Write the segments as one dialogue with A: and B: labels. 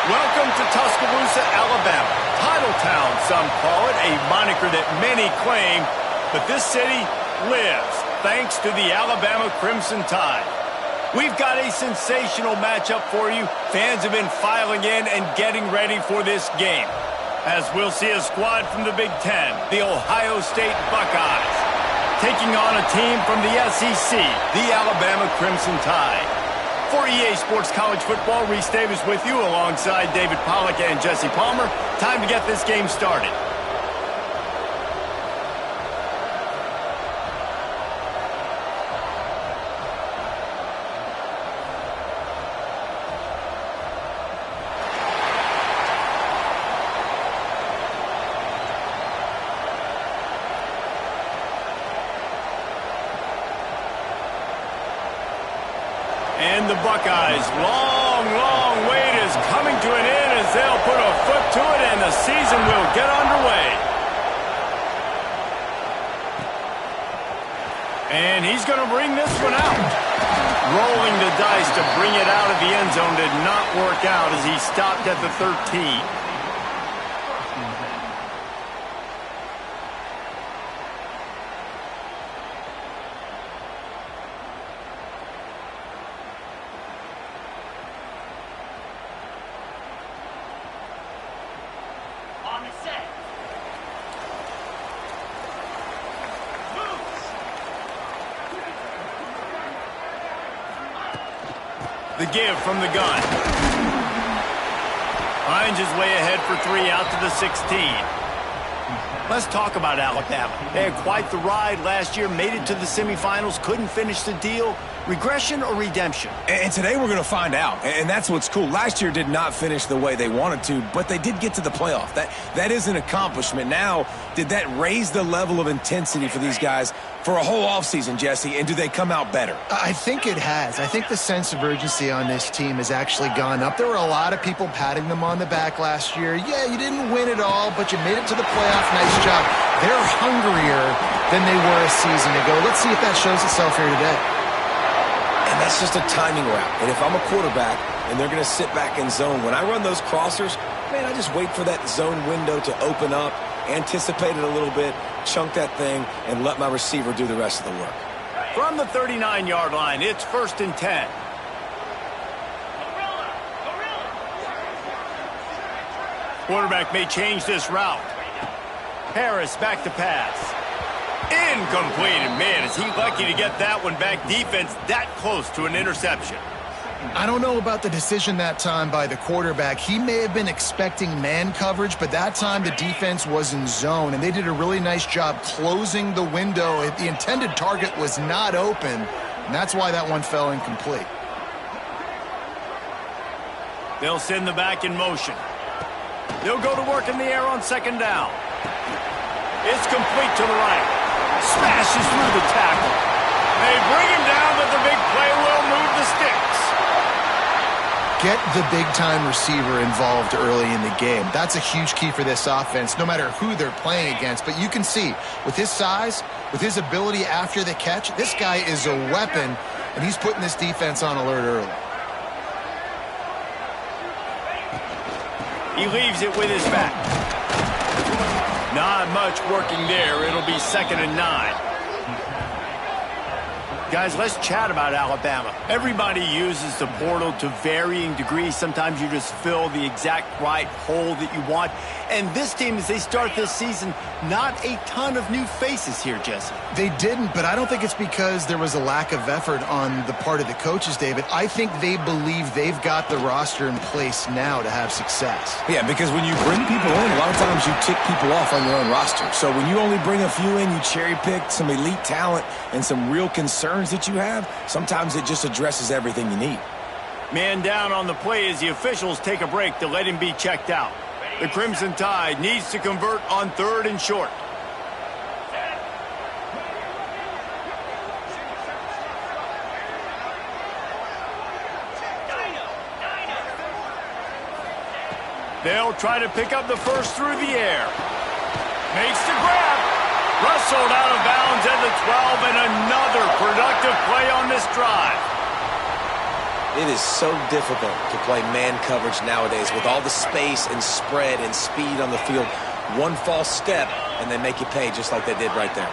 A: Welcome to Tuscaloosa, Alabama. Titletown, some call it, a moniker that many claim, but this city lives thanks to the Alabama Crimson Tide. We've got a sensational matchup for you. Fans have been filing in and getting ready for this game, as we'll see a squad from the Big Ten, the Ohio State Buckeyes, taking on a team from the SEC, the Alabama Crimson Tide. For EA Sports College Football, Reese Davis with you alongside David Pollack and Jesse Palmer. Time to get this game started. And the Buckeyes' long wait is coming to an end as they'll put a foot to it and the season will get underway. And he's going to bring this one out. Rolling the dice to bring it out of the end zone did not work out as he stopped at the 13. The give from the gun. Finds his way ahead for 3 out to the 16. Let's talk about Alabama. They had quite the ride last year, made it to the semifinals, couldn't finish the deal. Regression or redemption?
B: And today we're going to find out, and that's what's cool. Last year did not finish the way they wanted to, but they did get to the playoff. That is an accomplishment. Now, did that raise the level of intensity for these guys for a whole offseason, Jesse, and do they come out better?
C: I think it has. I think the sense of urgency on this team has actually gone up. There were a lot of people patting them on the back last year. Yeah, you didn't win it all, but you made it to the playoff. Nice job. They're hungrier than they were a season ago. Let's see if that shows itself here today.
B: And that's just a timing route. And if I'm a quarterback and they're going to sit back in zone, when I run those crossers, man, I just wait for that zone window to open up, anticipate it a little bit, chunk that thing, and let my receiver do the rest of the work.
A: From the 39-yard line, it's 1st and 10. Quarterback may change this route. Harris back to pass. Incomplete, and man, is he lucky to get that one back. Defense that close to an interception.
C: I don't know about the decision that time by the quarterback. He may have been expecting man coverage, but that time the defense was in zone, and they did a really nice job closing the window. The intended target was not open, and that's why that one fell incomplete.
A: They'll send the back in motion. They'll go to work in the air on 2nd down. It's complete to the right. Smashes through the tackle. They bring him down, but the big play will move the sticks.
C: Get the big-time receiver involved early in the game. That's a huge key for this offense, no matter who they're playing against. But you can see, with his size, with his ability after the catch, this guy is a weapon, and he's putting this defense on alert early.
A: He leaves it with his back. Not much working there. It'll be 2nd and 9. Guys, let's chat about Alabama. Everybody uses the portal to varying degrees. Sometimes you just fill the exact right hole that you want. And this team, as they start this season, not a ton of new faces here, Jesse.
C: They didn't, but I don't think it's because there was a lack of effort on the part of the coaches, David. I think they believe they've got the roster in place now to have success.
B: Yeah, because when you bring people in, a lot of times you tick people off on your own roster. So when you only bring a few in, you cherry-pick some elite talent and some real concerns that you have, sometimes it just addresses everything you need.
A: Man down on the play as the officials take a break to let him be checked out. The Crimson Tide needs to convert on 3rd and short. They'll try to pick up the first through the air. Makes the grab. Wrestled out of bounds at the 12, and another productive play on this drive.
B: It is so difficult to play man coverage nowadays with all the space and spread and speed on the field. One false step, and they make you pay just like they did right there.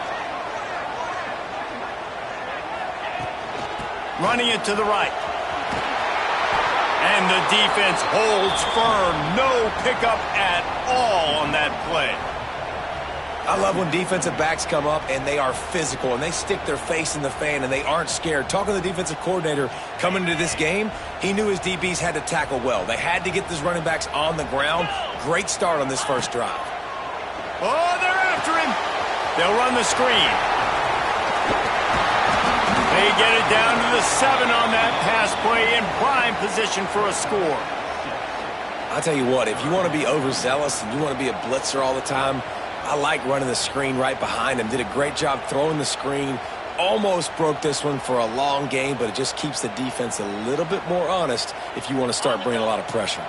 A: Running it to the right. And the defense holds firm. No pickup at all on that play.
B: I love when defensive backs come up and they are physical and they stick their face in the fan and they aren't scared. Talking to the defensive coordinator coming into this game, he knew his DBs had to tackle well. They had to get these running backs on the ground. Great start on this first drive.
A: Oh, they're after him. They'll run the screen. They get it down to the 7 on that pass play in prime position for a score.
B: I'll tell you what, if you want to be overzealous and you want to be a blitzer all the time, I like running the screen right behind him. Did a great job throwing the screen. Almost broke this one for a long game, but it just keeps the defense a little bit more honest if you want to start bringing a lot of pressure.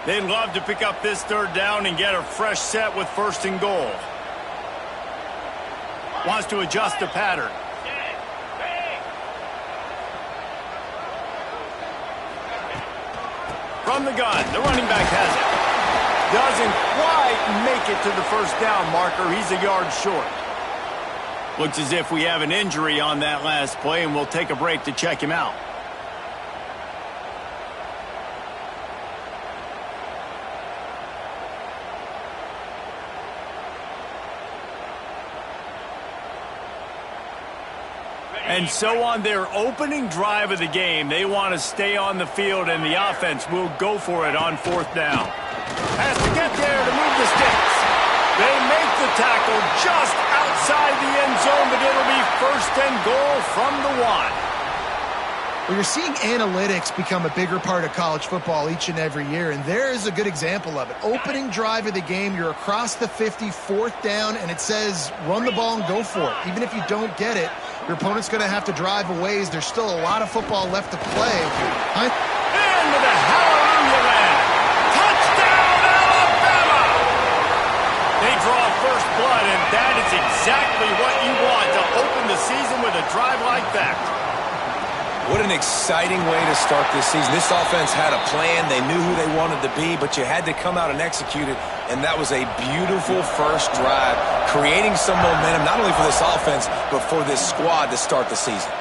A: They'd love to pick up this 3rd down and get a fresh set with 1st and goal. Wants to adjust the pattern. From the gun, the running back has it. Doesn't quite make it to the 1st down marker. He's a yard short. Looks as if we have an injury on that last play, and we'll take a break to check him out. And so on their opening drive of the game, they want to stay on the field, and the offense will go for it on 4th down. Has to get there to move the sticks. They make the tackle just outside the end zone, but it'll be 1st and goal from the 1.
C: Well, you're seeing analytics become a bigger part of college football each and every year, and there is a good example of it. Opening drive of the game, you're across the 50, 4th down, and it says run the ball and go for it. Even if you don't get it, your opponent's going to have to drive a ways. There's still a lot of football left to play.
A: Into the hallelujah land. Touchdown, Alabama! They draw first blood, and that is exactly what you want to open the season with a drive like that.
B: What an exciting way to start this season. This offense had a plan. They knew who they wanted to be, but you had to come out and execute it, and that was a beautiful first drive, creating some momentum, not only for this offense, but for this squad to start the season.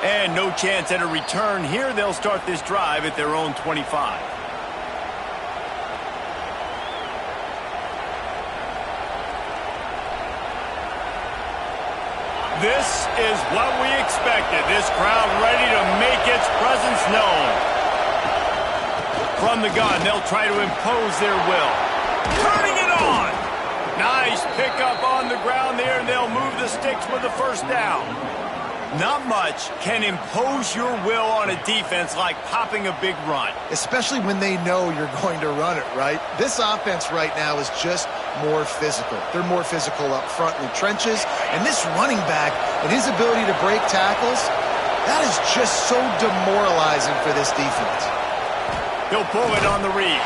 A: And no chance at a return here. They'll start this drive at their own 25. This is what we expected. This crowd ready to make its presence known. From the gun, they'll try to impose their will. Turning it on. Nice pickup on the ground there, and they'll move the sticks with the 1st down. Not much can impose your will on a defense like popping a big run.
C: Especially when they know you're going to run it, right? This offense right now is just more physical. They're more physical up front in the trenches. And this running back and his ability to break tackles, that is just so demoralizing for this defense.
A: He'll pull it on the read.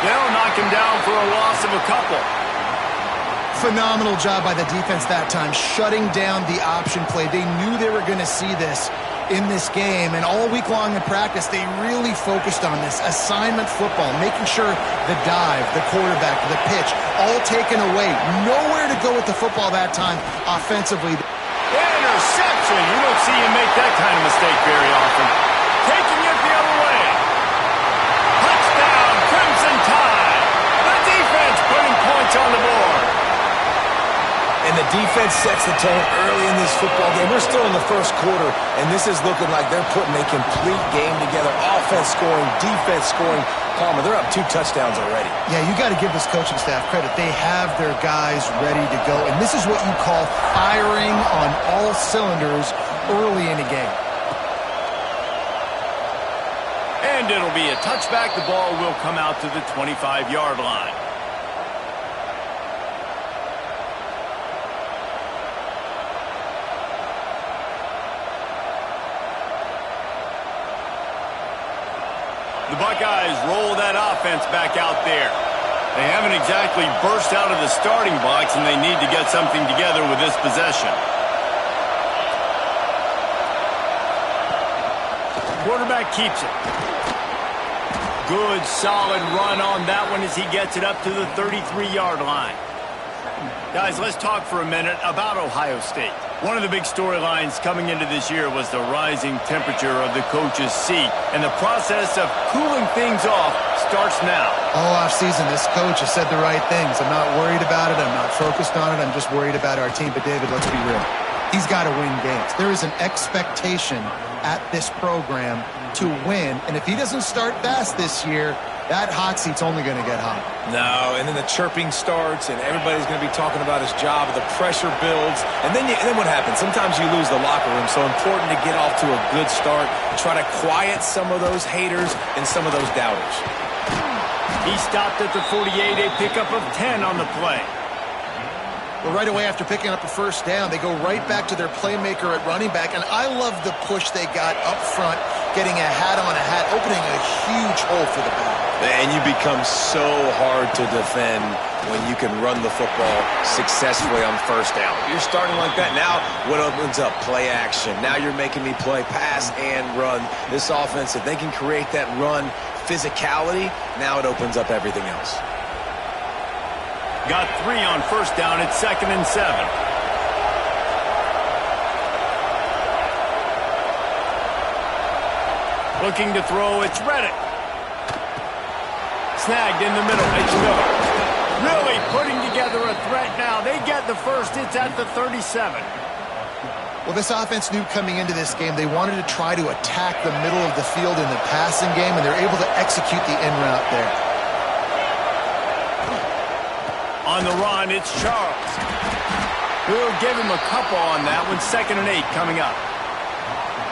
A: They'll knock him down for a loss of a couple.
C: Phenomenal job by the defense that time, shutting down the option play. They knew they were going to see this in this game, and all week long in practice, they really focused on this assignment football, making sure the dive, the quarterback, the pitch, all taken away. Nowhere to go with the football that time offensively.
A: Interception! Unfortunately, you don't see him make that kind of mistake very often. Taking it the other way. Touchdown, Crimson Tide. The defense putting points on the board.
B: And the defense sets the tone early in this football game. We're still in the first quarter, and this is looking like they're putting a complete game together. Offense scoring, defense scoring. Palmer, they're up 2 touchdowns already.
C: Yeah, you got to give this coaching staff credit. They have their guys ready to go, and this is what you call firing on all cylinders early in a game.
A: And it'll be a touchback. The ball will come out to the 25-yard line. The Buckeyes roll that offense back out there. They haven't exactly burst out of the starting blocks, and they need to get something together with this possession. Quarterback keeps it. Good, solid run on that one as he gets it up to the 33-yard line. Guys, let's talk for a minute about Ohio State. One of the big storylines coming into this year was the rising temperature of the coach's seat, and the process of cooling things off starts now.
C: All offseason, this coach has said the right things. I'm not worried about it. I'm not focused on it. I'm just worried about our team. But, David, let's be real. He's got to win games. There is an expectation at this program to win, and if he doesn't start fast this year, that hot seat's only going to get hot.
B: No, and then the chirping starts, and everybody's going to be talking about his job, the pressure builds, and then what happens? Sometimes you lose the locker room, so important to get off to a good start and try to quiet some of those haters and some of those doubters.
A: He stopped at the 48, a pickup of 10 on the play.
C: Well, right away after picking up a first down, they go right back to their playmaker at running back, and I love the push they got up front, getting a hat on a hat, opening a huge hole for the back.
B: And you become so hard to defend when you can run the football successfully on first down. You're starting like that. Now what opens up? Play action. Now you're making me play pass and run. This offense, if they can create that run physicality, now it opens up everything else.
A: Got 3 on first down. It's 2nd and 7. Looking to throw, it's Reddick. Snagged in the middle, it's Miller. Really putting together a threat now. They get the first, it's at the 37.
C: Well, this offense knew coming into this game they wanted to try to attack the middle of the field in the passing game, and they're able to execute the in route there.
A: On the run, it's Charles. We'll give him a couple on that one. 2nd and 8 coming up.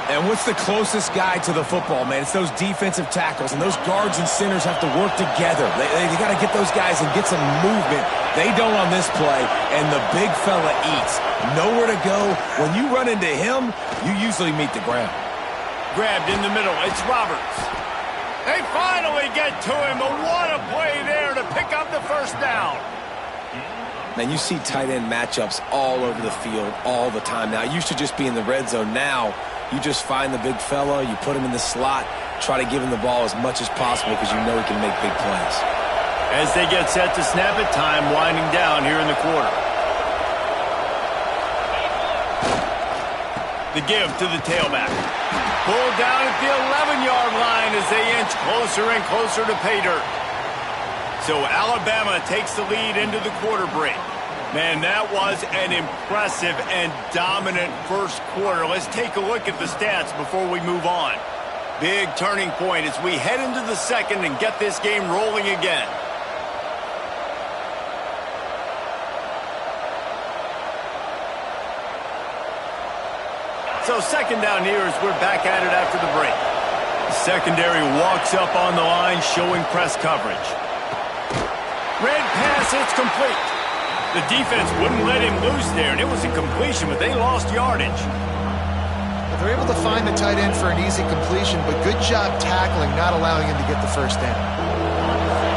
B: And what's the closest guy to the football, man? It's those defensive tackles, and those guards and centers have to work together. They got to get those guys and get some movement. They don't on this play, and the big fella eats. Nowhere to go. When you run into him, you usually meet the ground.
A: Grabbed in the middle. It's Roberts. They finally get to him, but what a play there to pick up the first down.
B: Man, you see tight end matchups all over the field all the time now. It used to just be in the red zone. Now you just find the big fella, you put him in the slot, try to give him the ball as much as possible because you know he can make big plays.
A: As they get set to snap it, time winding down here in the quarter. The give to the tailback. Pulled down at the 11-yard line as they inch closer and closer to pay dirt. So Alabama takes the lead into the quarter break. Man, that was an impressive and dominant first quarter. Let's take a look at the stats before we move on. Big turning point as we head into the second and get this game rolling again. So second down here as we're back at it after the break. The secondary walks up on the line showing press coverage. Red pass, it's complete. The defense wouldn't let him loose there, and it was a completion, but they lost yardage.
C: But they're able to find the tight end for an easy completion, but good job tackling, not allowing him to get the first down.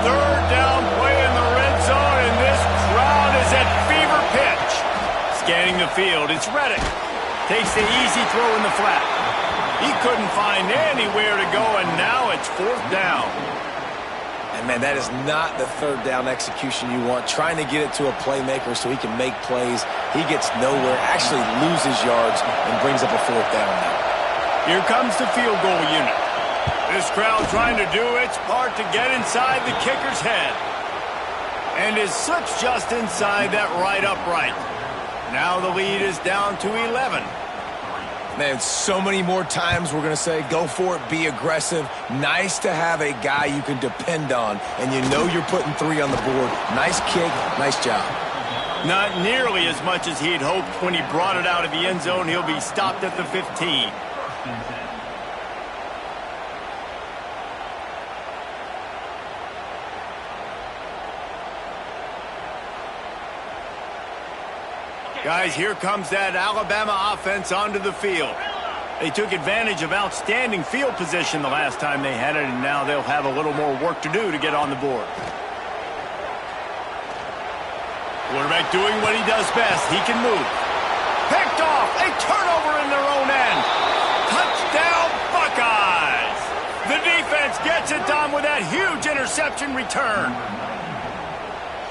A: Third down play in the red zone, and this crowd is at fever pitch. Scanning the field, it's Reddick. Takes the easy throw in the flat. He couldn't find anywhere to go, and now it's 4th down.
B: And, man, that is not the third down execution you want. Trying to get it to a playmaker so he can make plays. He gets nowhere, actually loses yards, and brings up a fourth down now.
A: Here comes the field goal unit. This crowd trying to do its part to get inside the kicker's head. And it slips just inside that right upright. Now the lead is down to 11.
B: Man, so many more times we're going to say, go for it, be aggressive. Nice to have a guy you can depend on, and you know you're putting 3 on the board. Nice kick, nice job.
A: Not nearly as much as he'd hoped when he brought it out of the end zone. He'll be stopped at the 15. Guys, here comes that Alabama offense onto the field. They took advantage of outstanding field position the last time they had it, and now they'll have a little more work to do to get on the board. Quarterback doing what he does best. He can move. Picked off. A turnover in their own end. Touchdown, Buckeyes. The defense gets it done with that huge interception return.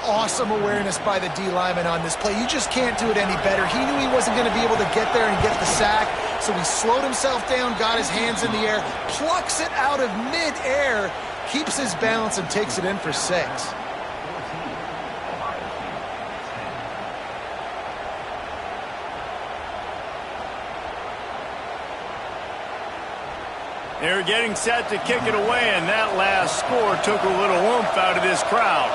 C: Awesome awareness by the D lineman on this play. You just can't do it any better. He knew he wasn't going to be able to get there and get the sack, so he slowed himself down, got his hands in the air, plucks it out of mid-air, keeps his balance, and takes it in for 6.
A: They're getting set to kick it away, and that last score took a little oomph out of this crowd.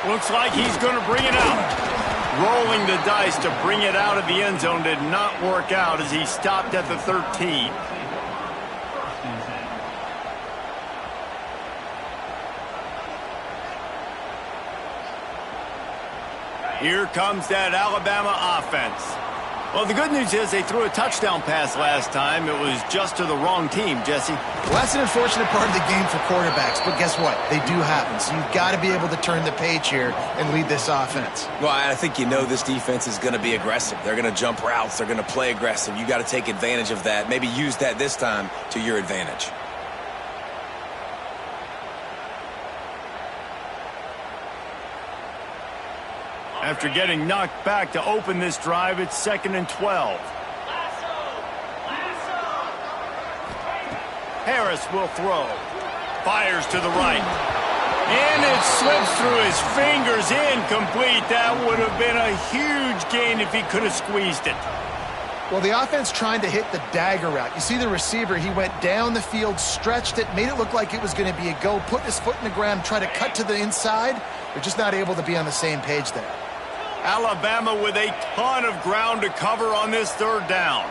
A: Looks like he's going to bring it out. Rolling the dice to bring it out of the end zone did not work out as he stopped at the 13. Here comes that Alabama offense. Well, the good news is they threw a touchdown pass last time. It was just to the wrong team, Jesse.
C: Well, that's an unfortunate part of the game for quarterbacks, but guess what? They do happen, so you've got to be able to turn the page here and lead this offense.
B: Well, I think you know this defense is going to be aggressive. They're going to jump routes. They're going to play aggressive. You got to take advantage of that. Maybe use that this time to your advantage.
A: After getting knocked back to open this drive, it's 2nd and 12. Harris will throw. Fires to the right. And it slips through his fingers. Incomplete. That would have been a huge gain if he could have squeezed it.
C: Well, the offense trying to hit the dagger route. You see the receiver, he went down the field, stretched it, made it look like it was going to be a go, put his foot in the ground, try to cut to the inside. They're just not able to be on the same page there.
A: Alabama with a ton of ground to cover on this 3rd down.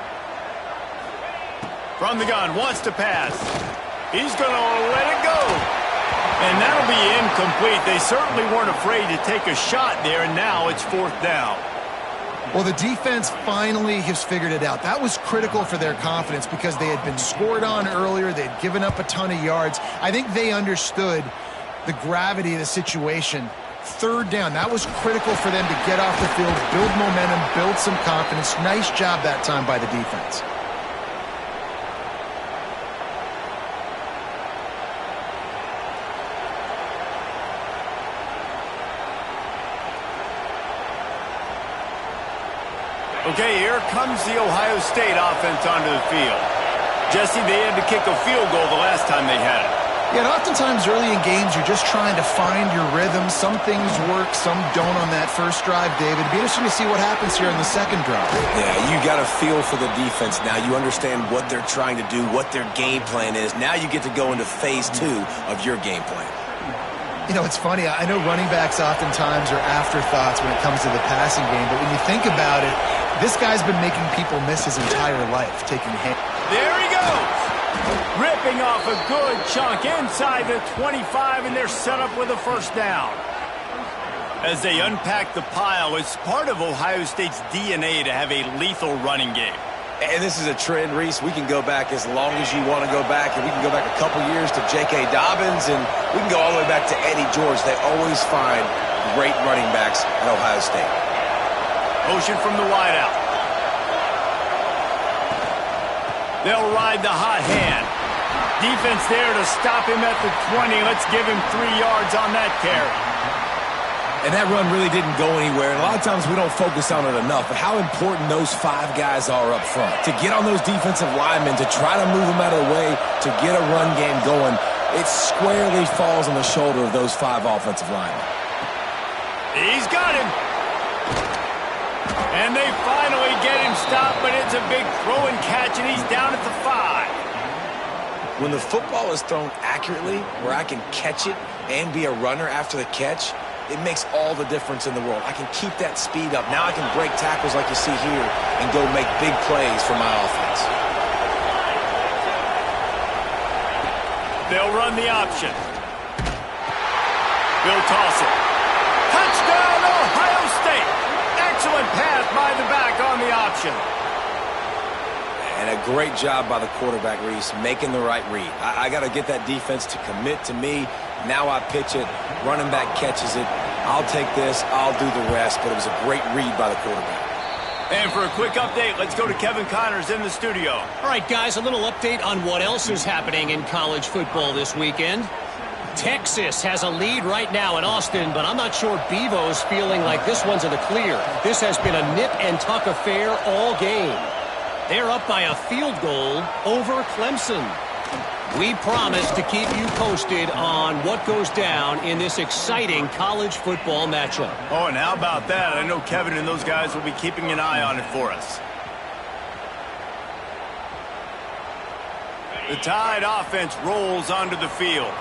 A: From the gun, wants to pass. He's going to let it go. And that'll be incomplete. They certainly weren't afraid to take a shot there, and now it's 4th down.
C: Well, the defense finally has figured it out. That was critical for their confidence because they had been scored on earlier. They'd given up a ton of yards. I think they understood the gravity of the situation. 3rd down, that was critical for them to get off the field, build momentum, build some confidence. Nice job that time by the defense.
A: Okay, here comes the Ohio State offense onto the field. Jesse, they had to kick a field goal the last time they had it.
C: Yeah, and oftentimes early in games, you're just trying to find your rhythm. Some things work, some don't on that first drive, David. It'd be interesting to see what happens here in the second drive.
B: Yeah, you got a feel for the defense now. You understand what they're trying to do, what their game plan is. Now you get to go into phase 2 of your game plan.
C: You know, it's funny. I know running backs oftentimes are afterthoughts when it comes to the passing game, but when you think about it, this guy's been making people miss his entire life, taking hit.
A: There he goes! Ripping off a good chunk inside the 25, and they're set up with a 1st down. As they unpack the pile, it's part of Ohio State's DNA to have a lethal running game.
B: And this is a trend, Reese. We can go back as long as you want to go back, and we can go back a couple years to J.K. Dobbins, and we can go all the way back to Eddie George. They always find great running backs at Ohio State.
A: Motion from the wideout. They'll ride the hot hand. Defense there to stop him at the 20. Let's give him 3 yards on that carry.
B: And that run really didn't go anywhere. And a lot of times we don't focus on it enough, but how important those 5 guys are up front. To get on those defensive linemen, to try to move them out of the way, to get a run game going, it squarely falls on the shoulder of those 5 offensive linemen.
A: He's got him. And they finally get him stopped, but it's a big throw and catch, and he's down at the 5.
B: When the football is thrown accurately, where I can catch it and be a runner after the catch, it makes all the difference in the world. I can keep that speed up. Now I can break tackles like you see here and go make big plays for my offense.
A: They'll run the option. They'll toss it. Touchdown, Ohio State. Excellent pass by the back on the option.
B: And a great job by the quarterback, Reese, making the right read. I got to get that defense to commit to me. Now I pitch it. Running back catches it. I'll take this. I'll do the rest. But it was a great read by the quarterback.
A: And for a quick update, let's go to Kevin Connors in the studio.
D: All right, guys, a little update on what else is happening in college football this weekend. Texas has a lead right now in Austin, but I'm not sure Bevo's feeling like this one's in the clear. This has been a nip-and-tuck affair all game. They're up by a field goal over Clemson. We promise to keep you posted on what goes down in this exciting college football matchup.
A: Oh, and how about that? I know Kevin and those guys will be keeping an eye on it for us. The Tide offense rolls onto the field.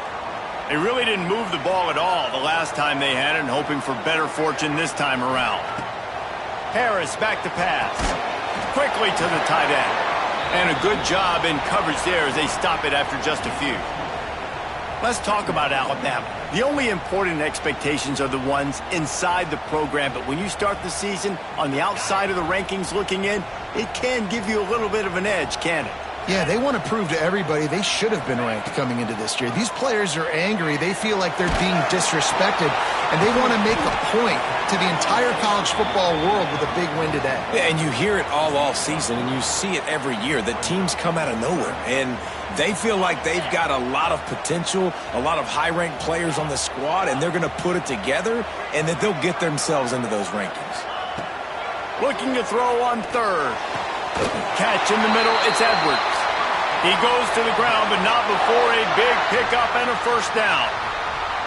A: They really didn't move the ball at all the last time they had it, and hoping for better fortune this time around. Harris back to pass. Quickly to the tight end. And a good job in coverage there as they stop it after just a few. Let's talk about Alabama. The only important expectations are the ones inside the program, but when you start the season on the outside of the rankings looking in, it can give you a little bit of an edge, can it?
C: Yeah, they want to prove to everybody they should have been ranked coming into this year. These players are angry. They feel like they're being disrespected, and they want to make a point to the entire college football world with a big win today.
B: Yeah, and you hear it all season, and you see it every year. The teams come out of nowhere, and they feel like they've got a lot of potential, a lot of high-ranked players on the squad, and they're going to put it together, and that they'll get themselves into those rankings.
A: Looking to throw on third. Catch in the middle, it's Edwards. He goes to the ground, but not before a big pickup and a first down.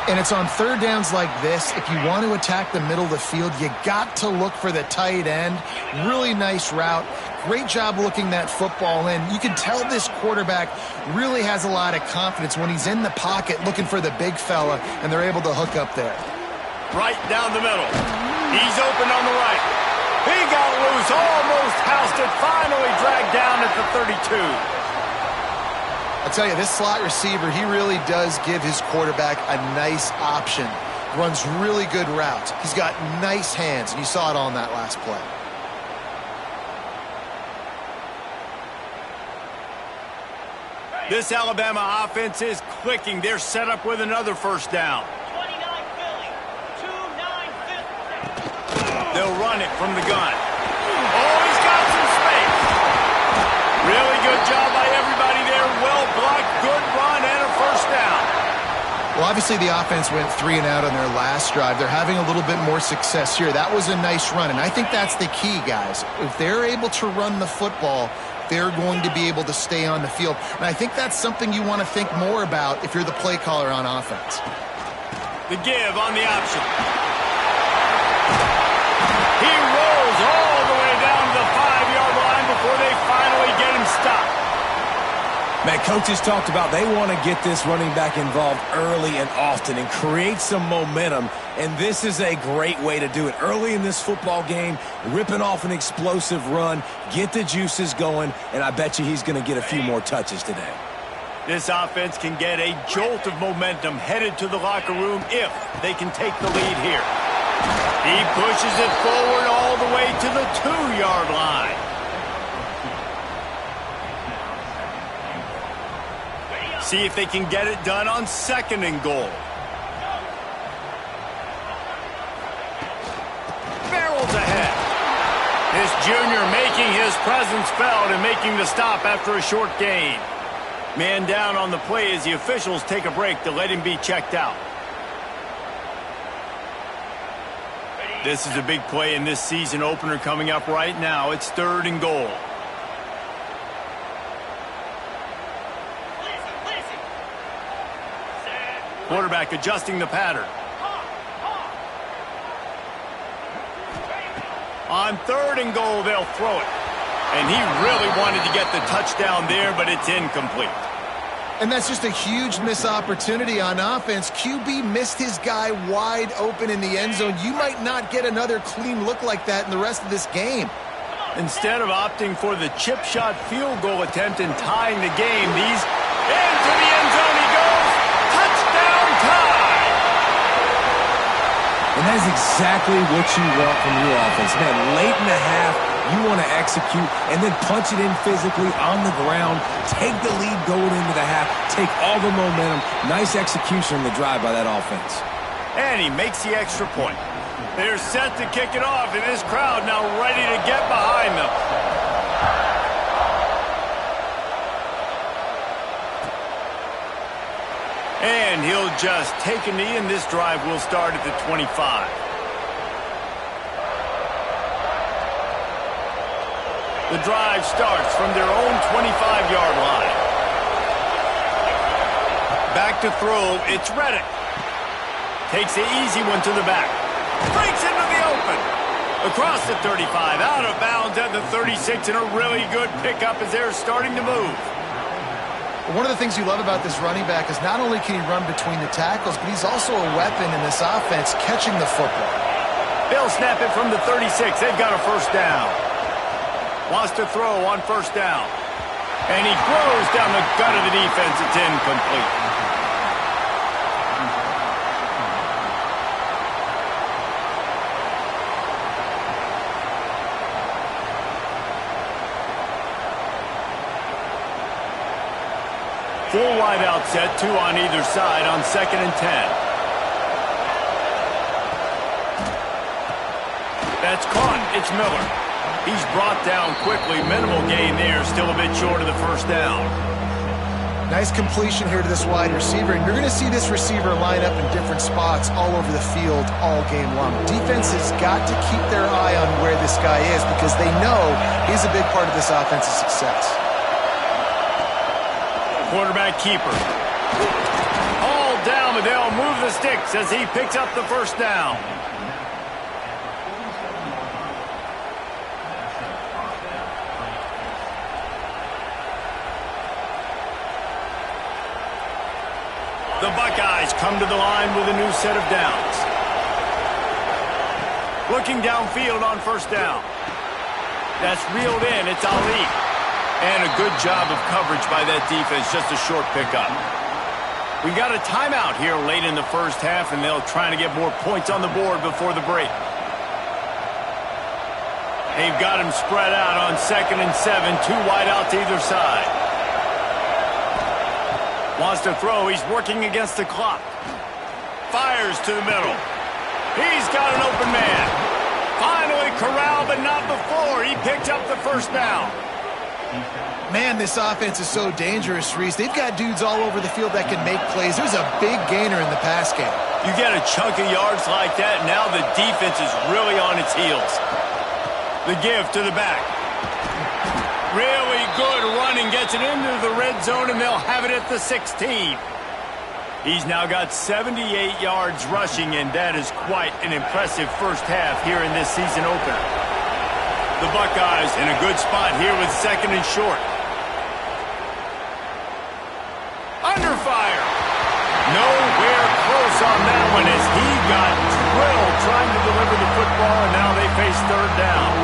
C: And it's on third downs like this. If you want to attack the middle of the field, you got to look for the tight end. Really nice route. Great job looking that football in. You can tell this quarterback really has a lot of confidence when he's in the pocket looking for the big fella, and they're able to hook up there.
A: Right down the middle. He's open on the right. He got loose, almost housed it, finally dragged down at the 32.
C: I'll tell you, this slot receiver, he really does give his quarterback a nice option. Runs really good routes. He's got nice hands, and you saw it all in that last play.
A: This Alabama offense is clicking. They're set up with another first down. They'll run it from the gun. Oh, he's got some space. Really good job by everybody there. Well blocked, good run, and a first down.
C: Well, obviously the offense went 3 and out on their last drive. They're having a little bit more success here. That was a nice run, and I think that's the key, guys. If they're able to run the football, they're going to be able to stay on the field. And I think that's something you want to think more about if you're the play caller on offense.
A: The give on the option. He rolls all the way down to the 5-yard line before they finally get him stopped.
B: Man, coaches talked about they want to get this running back involved early and often and create some momentum, and this is a great way to do it. Early in this football game, ripping off an explosive run, get the juices going, and I bet you he's going to get a few more touches today.
A: This offense can get a jolt of momentum headed to the locker room if they can take the lead here. He pushes it forward all the way to the 2-yard line. See if they can get it done on 2nd and goal. Barrels ahead. This Jr. making his presence felt and making the stop after a short gain. Man down on the play as the officials take a break to let him be checked out. This is a big play in this season opener coming up right now. It's 3rd and goal. Quarterback adjusting the pattern. On 3rd and goal, they'll throw it. And he really wanted to get the touchdown there, but it's incomplete.
C: And that's just a huge missed opportunity on offense. QB missed his guy wide open in the end zone. You might not get another clean look like that in the rest of this game.
A: Instead of opting for the chip shot field goal attempt and tying the game, these into the end zone he goes. Touchdown tie!
B: And that is exactly what you want from your offense. Man, late in the half, you want to execute and then punch it in physically on the ground. Take the lead going into the half. Take all the momentum. Nice execution on the drive by that offense.
A: And he makes the extra point. They're set to kick it off, and this crowd now ready to get behind them. And he'll just take a knee, and this drive will start at the 25. The drive starts from their own 25-yard line. Back to throw, it's Reddick. Takes the easy one to the back. Breaks into the open. Across the 35, out of bounds at the 36, and a really good pickup as they're starting to move.
C: One of the things you love about this running back is not only can he run between the tackles, but he's also a weapon in this offense catching the football.
A: They'll snap it from the 36. They've got a first down. Wants to throw on first down. And he throws down the gut of the defense. It's incomplete. Full wide out set, 2 on either side on 2nd and 10. That's caught. It's Miller. He's brought down quickly. Minimal gain there. Still a bit short of the first down.
C: Nice completion here to this wide receiver. And you're going to see this receiver line up in different spots all over the field all game long. Defense has got to keep their eye on where this guy is because they know he's a big part of this offense's success.
A: Quarterback keeper. All down, but they'll move the sticks as he picks up the first down. The Buckeyes come to the line with a new set of downs. Looking downfield on first down. That's reeled in. It's Ali. And a good job of coverage by that defense. Just a short pickup. We got a timeout here late in the first half, and they'll try to get more points on the board before the break. They've got him spread out on 2nd and 7. 2 wide out to either side. Wants to throw. He's working against the clock. Fires to the middle. He's got an open man. Finally corralled, but not before. He picked up the first down.
C: Man, this offense is so dangerous, Reese. They've got dudes all over the field that can make plays. There's a big gainer in the pass game.
A: You get a chunk of yards like that, now the defense is really on its heels. The give to the back. Really good running, gets it into the red zone, and they'll have it at the 16. He's now got 78 yards rushing, and that is quite an impressive first half here in this season opener. The Buckeyes in a good spot here with 2nd and short. Under fire. Nowhere close on that one as he got drilled trying to deliver the football, and now they face 3rd down.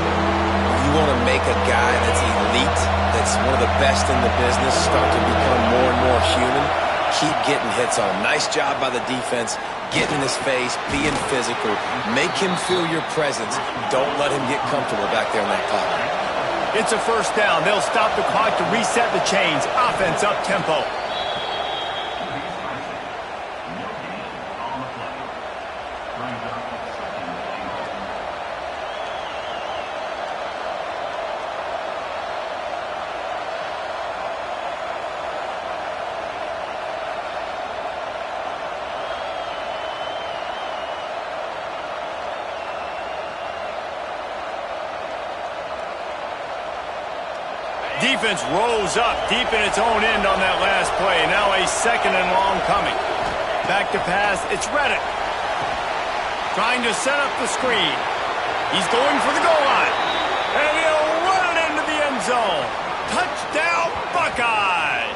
B: You want to make a guy that's elite, that's one of the best in the business, start to become more and more human. Keep getting hits on him. Nice job by the defense. Getting in his face, being physical. Make him feel your presence. Don't let him get comfortable back there in that pocket.
A: It's a first down. They'll stop the clock to reset the chains. Offense up tempo. Defense rose up deep in its own end on that last play. Now a second and long coming. Back to pass. It's Reddick. Trying to set up the screen. He's going for the goal line. And he'll run it into the end zone. Touchdown, Buckeyes!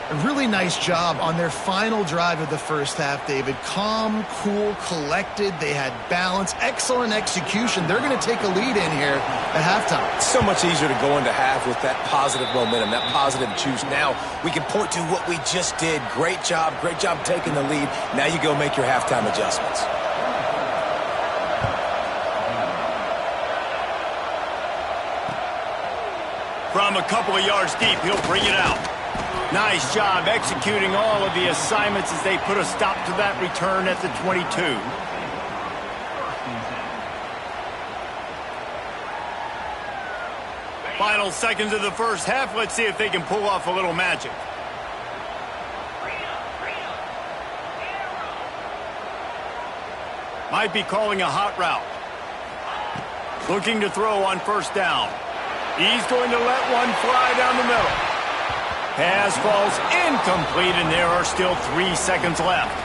C: A really nice job on their final drive of the first half, David. Calm, cool, collected. They had balance, excellent execution. They're going to take a lead in here at halftime.
B: It's so much easier to go into half with that positive momentum, that positive juice. Now we can point to what we just did. Great job taking the lead. Now you go make your halftime adjustments.
A: From a couple of yards deep, he'll bring it out. Nice job executing all of the assignments as they put a stop to that return at the 22. Final seconds of the first half. Let's see if they can pull off a little magic. Might be calling a hot route. Looking to throw on first down. He's going to let one fly down the middle. Pass falls incomplete, and there are still 3 seconds left.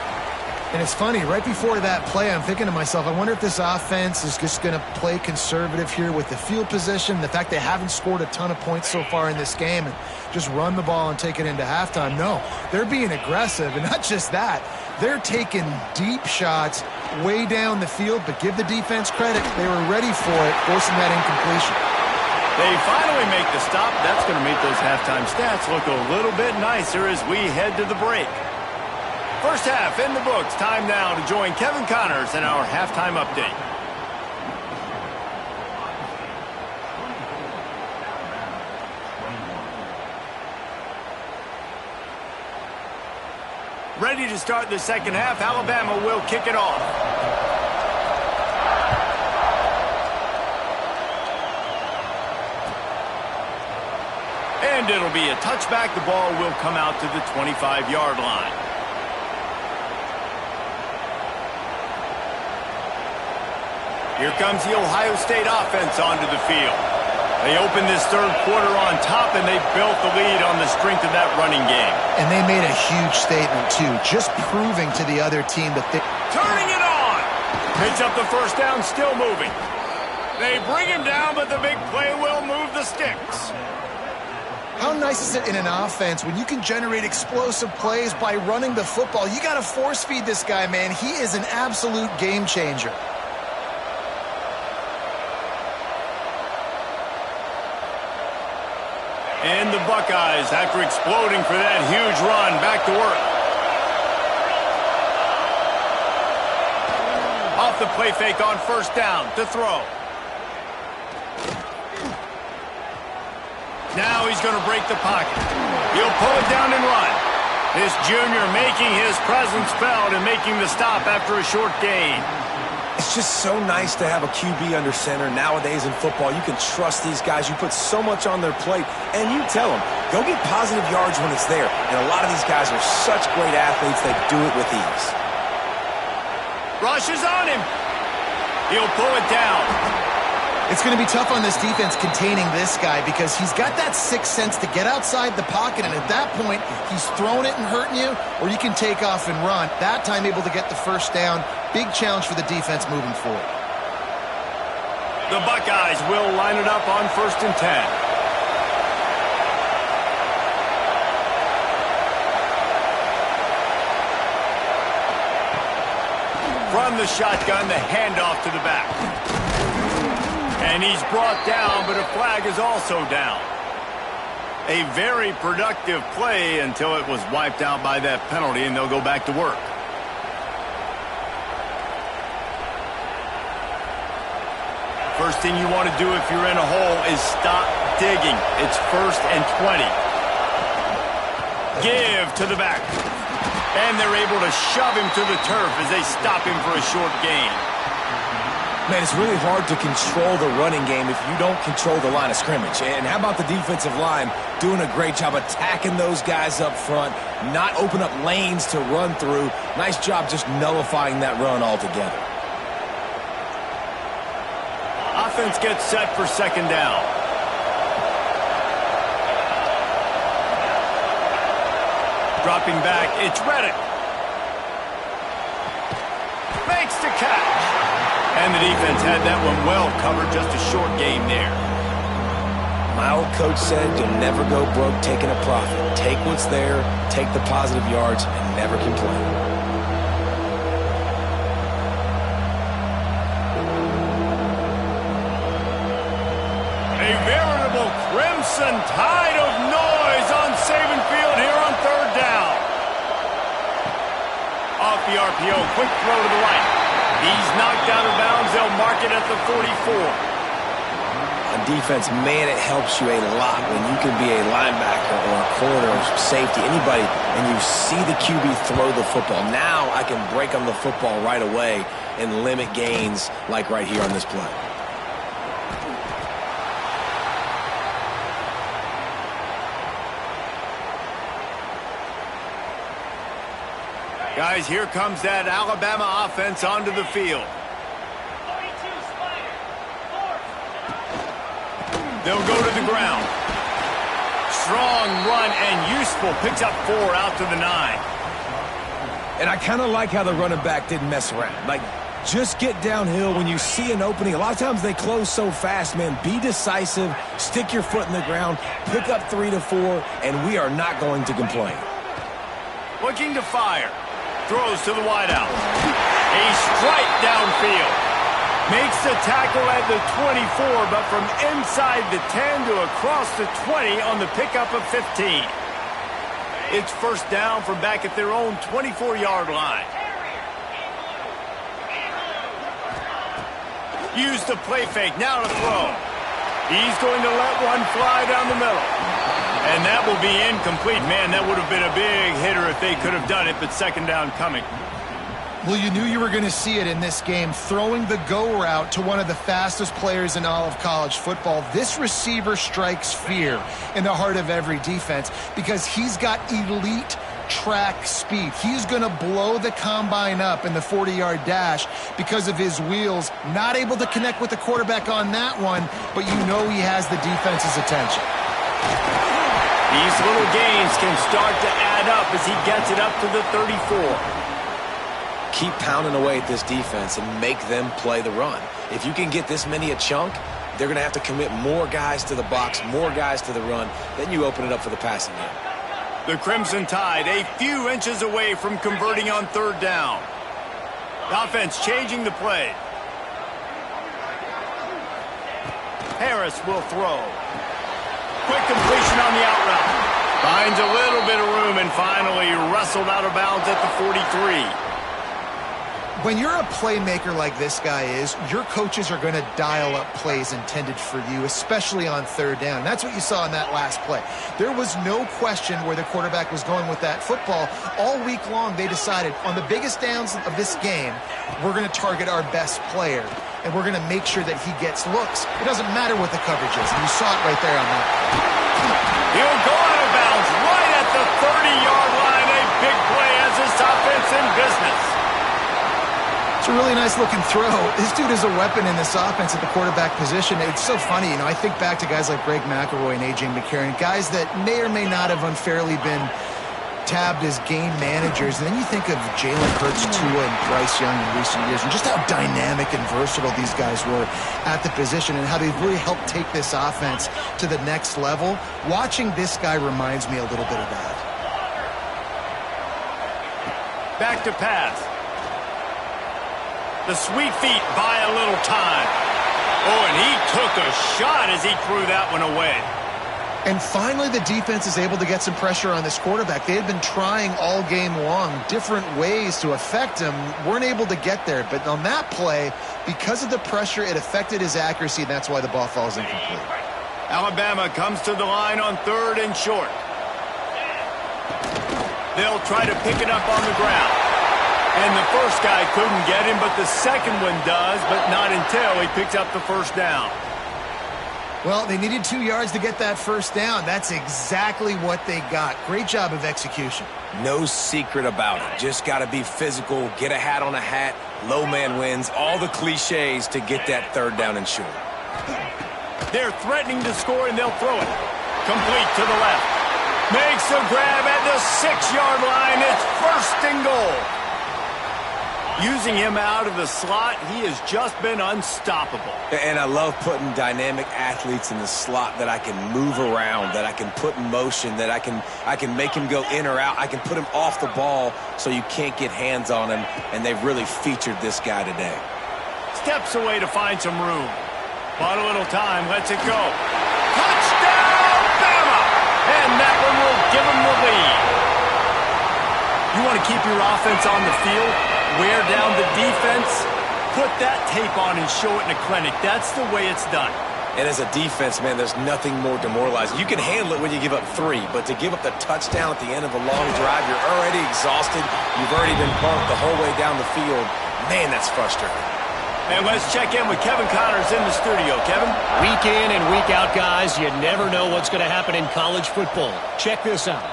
C: And it's funny, right before that play, I'm thinking to myself, I wonder if this offense is just going to play conservative here with the field position, the fact they haven't scored a ton of points so far in this game, and just run the ball and take it into halftime. No, they're being aggressive, and not just that. They're taking deep shots way down the field, but give the defense credit. They were ready for it, forcing that incompletion.
A: They finally make the stop. That's going to make those halftime stats look a little bit nicer as we head to the break. First half in the books. Time now to join Kevin Connors in our halftime update. Ready to start the second half. Alabama will kick it off. And it'll be a touchback. The ball will come out to the 25-yard line. Here comes the Ohio State offense onto the field. They opened this third quarter on top, and they built the lead on the strength of that running game.
C: And they made a huge statement, too, just proving to the other team that they...
A: Turning it on! Picks up the first down, still moving. They bring him down, but the big play will move the sticks.
C: How nice is it in an offense when you can generate explosive plays by running the football? You got to force feed this guy, man. He is an absolute game changer.
A: And the Buckeyes, after exploding for that huge run, back to work. Off the play fake on first down to throw. Now he's going to break the pocket. He'll pull it down and run. This junior making his presence felt and making the stop after a short gain.
B: It's just so nice to have a QB under center. Nowadays in football, you can trust these guys. You put so much on their plate, and you tell them, go get positive yards when it's there. And a lot of these guys are such great athletes, they do it with ease.
A: Rush is on him. He'll pull it down.
C: It's going to be tough on this defense containing this guy because he's got that sixth sense to get outside the pocket, and at that point, he's throwing it and hurting you, or you can take off and run. That time able to get the first down. Big challenge for the defense moving forward.
A: The Buckeyes will line it up on 1st and 10. From the shotgun, the handoff to the back. And he's brought down, but a flag is also down. A very productive play until it was wiped out by that penalty, and they'll go back to work. First thing you want to do if you're in a hole is stop digging. It's 1st and 20. Give to the back. And they're able to shove him to the turf as they stop him for a short gain.
B: Man, it's really hard to control the running game if you don't control the line of scrimmage. And how about the defensive line doing a great job attacking those guys up front, not open up lanes to run through. Nice job just nullifying that run altogether.
A: Offense gets set for 2nd down. Dropping back, it's Reddick. Makes the catch. And the defense had that one well covered, just a short gain there.
B: My old coach said you'll never go broke taking a profit. Take what's there, take the positive yards, and never complain.
A: A veritable crimson tide of noise on Saban Field here on third down. Off the RPO, quick throw to the right. He's knocked out of bounds. They'll mark it at the 44.
B: On defense, man, it helps you a lot when you can be a linebacker or a corner or safety, anybody, and you see the QB throw the football. Now I can break on the football right away and limit gains like right here on this play.
A: Guys, here comes that Alabama offense onto the field. They'll go to the ground. Strong run and useful. Picks up 4 out to the 9.
B: And I kind of like how the running back didn't mess around. Like, just get downhill when you see an opening. A lot of times they close so fast, man. Be decisive. Stick your foot in the ground. Pick up 3 to 4, and we are not going to complain.
A: Looking to fire. Throws to the wideout. A strike downfield. Makes the tackle at the 24, but from inside the 10 to across the 20 on the pickup of 15. It's first down from back at their own 24-yard line. Use the play fake, now to throw. He's going to let one fly down the middle. And that will be incomplete. Man, that would have been a big hitter if they could have done it, but second down coming.
C: Well, you knew you were going to see it in this game, throwing the go route to one of the fastest players in all of college football. This receiver strikes fear in the heart of every defense because he's got elite track speed. He's going to blow the combine up in the 40-yard dash because of his wheels. Not able to connect with the quarterback on that one, but you know he has the defense's attention.
A: These little gains can start to add up as he gets it up to the 34.
B: Keep pounding away at this defense and make them play the run. If you can get this many a chunk, they're going to have to commit more guys to the box, more guys to the run. Then you open it up for the passing game.
A: The Crimson Tide a few inches away from converting on third down. The offense changing the play. Harris will throw. Quick completion on the out route. Finds a little bit of room and finally wrestled out of bounds at the 43.
C: When you're a playmaker like this guy is, your coaches are going to dial up plays intended for you, especially on third down. That's what you saw in that last play. There was no question where the quarterback was going with that football. All week long, they decided on the biggest downs of this game, we're going to target our best player, and we're going to make sure that he gets looks. It doesn't matter what the coverage is, and you saw it right there on that play.
A: He'll go out of bounds right at the 30-yard line. A big play as this offense in business.
C: It's a really nice-looking throw. This dude is a weapon in this offense at the quarterback position. It's so funny, you know, I think back to guys like Greg McElroy and A.J. McCarron, guys that may or may not have unfairly been tabbed as game managers. And then you think of Jalen Hurts, Tua, and Bryce Young in recent years, and just how dynamic and versatile these guys were at the position and how they've really helped take this offense to the next level. Watching this guy reminds me a little bit of that.
A: Back to pass. The sweet feet buy a little time. Oh, and he took a shot as he threw that one away.
C: And finally, the defense is able to get some pressure on this quarterback. They had been trying all game long different ways to affect him, weren't able to get there. But on that play, because of the pressure, it affected his accuracy, and that's why the ball falls incomplete.
A: Alabama comes to the line on third and short. They'll try to pick it up on the ground. And the first guy couldn't get him, but the second one does, but not until he picks up the first down.
C: Well, they needed 2 yards to get that first down. That's exactly what they got. Great job of execution.
B: No secret about it. Just got to be physical, get a hat on a hat, low man wins, all the cliches to get that third down and short.
A: They're threatening to score, and they'll throw it. Complete to the left. Makes the grab at the 6-yard line. It's 1st and goal. Using him out of the slot, he has just been unstoppable.
B: And I love putting dynamic athletes in the slot that I can move around, that I can put in motion, that I can make him go in or out. I can put him off the ball so you can't get hands on him, and they've really featured this guy today.
A: Steps away to find some room. Bought a little time, lets it go. Touchdown, Bama! And that one will give him the lead. You want to keep your offense on the field, wear down the defense, put that tape on and show it in a clinic. That's the way it's done.
B: And as a defense, man, there's nothing more demoralizing. You can handle it when you give up 3, but to give up the touchdown at the end of a long drive, you're already exhausted. You've already been bumped the whole way down the field. Man, that's frustrating.
A: And let's check in with Kevin Connors in the studio. Kevin?
D: Week in and week out, guys, you never know what's going to happen in college football. Check this out.